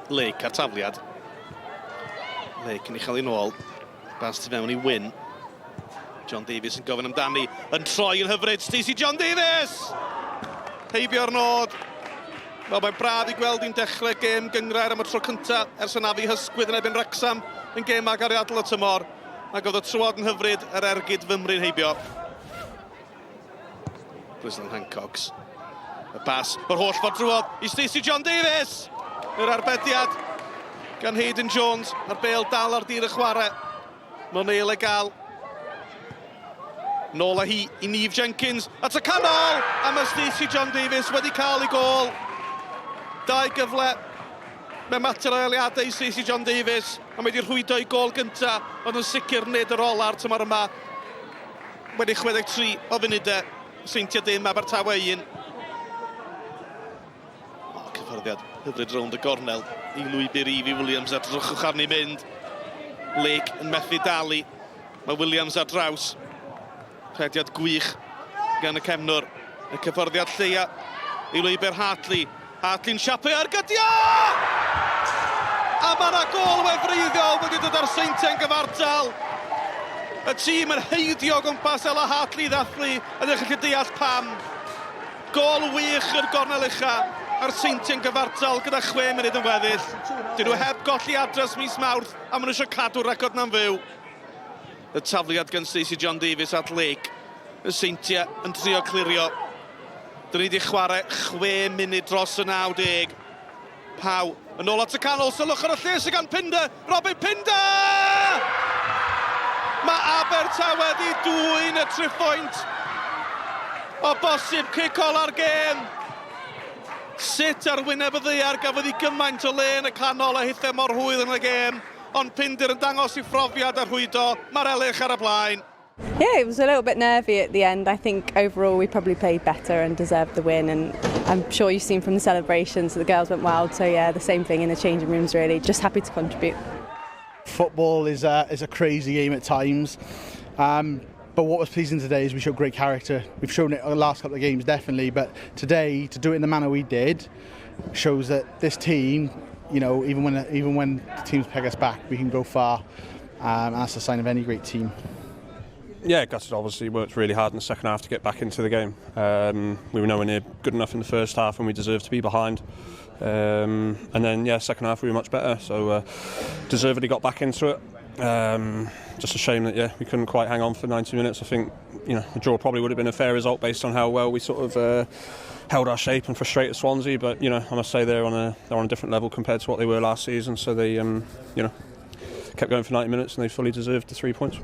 Lake ar tafliad. Lake yn ei chael ei nôl. Bas tu fewn i win. John Davies yn gofyn amdani. Yn troi yn hyfryd. Stacey John Davies! Heibio'r nod. Wel, mae'n braf i gweld i'n dechrau gêm gyngrair am y tro cyntaf ers yna fi hysgwydd yn ebyn Wrexham yn gêm agoriadol y tymor. Ac oedd y trwod yn hyfryd yr ergyd fymru'n heibio. Brislan Hancocks. Y bas o'r holl ffordd drwodd i Stacey John Davies. Yr arbediad gan Hayden Jones. A'r bêl dal ar dir y chwarae. Mae'n eil ei gael. Nôl â hi i Niamh Jenkins. At y canol! A mae Stacey John Davies wedi cael ei gôl. 2 gyfle. Mae mater o eliadau i Stacey John Davies. A mae wedi rhwydo i gôl gyntaf. Ond yn sicr nid yr ola'r tymor yma. Wedi 63 o funudau. Seintiau dim Abertawe 1. Cyfforddiad hyfryd rownd y gornel. I lwybr Evie Williams a drwchwch arni mynd. Lake yn methu dalu. Mae Williams ar draws. Rhediad gwych gan y cefnwr. Y cyfforddiad lleia i lwybr Hartley. Hartley'n siapau ar gydio! A mae yna gôl wefreiddiol wedi dod ar Seintiau'n gyfartal. Y tîm yn heidio gwmpas Ella Hartley ddathlu yn eich gallu deall pam. Gôl wych i'r gornel ucha ar Seintiau'n gyfartal gyda 6 munud yn weddill. Dyn nhw heb golli adres mis Mawrth a maen nhw eisiau cadw record na'n fyw. Y tafliad gan Stacey John Davies at Lake. Y Seintiau yn trio clirio. Dyn ni wedi chwarae 6 munud dros y 90. Pau yn ôl at y canol, sylwch ar y lle sy'n gan Pinder. Robin Pinder! Mae Abertawe wedi dwyn y triphwynt. O bosib cic ola'r gêm. Sut ar wyneb y ddaear gafodd ei gymaint o le yn y canol a hithau mor hwyl yn y gêm. Ond Pinder yn dangos i phrofiad a rhwydo. Mae'r Elich ar y blaen. Yeah, it was a little bit nervy at the end. I think overall we probably played better and deserved the win, and I'm sure you've seen from the celebrations that the girls went wild, so yeah, the same thing in the changing rooms really. Just happy to contribute. Football is a crazy game at times, but what was pleasing today is we showed great character. We've shown it in the last couple of games definitely, but today to do it in the manner we did shows that this team, you know, even when the teams peg us back, we can go far, and that's a sign of any great team. Yeah, Gutted obviously worked really hard in the second half to get back into the game. We were nowhere near good enough in the first half and we deserved to be behind. And then, yeah, second half we were much better, so deservedly got back into it. Just a shame that, yeah, we couldn't quite hang on for 90 minutes. I think, you know, a draw probably would have been a fair result based on how well we sort of held our shape and frustrated Swansea. But, you know, I must say they're on a different level compared to what they were last season. So they, you know, kept going for 90 minutes and they fully deserved the 3 points.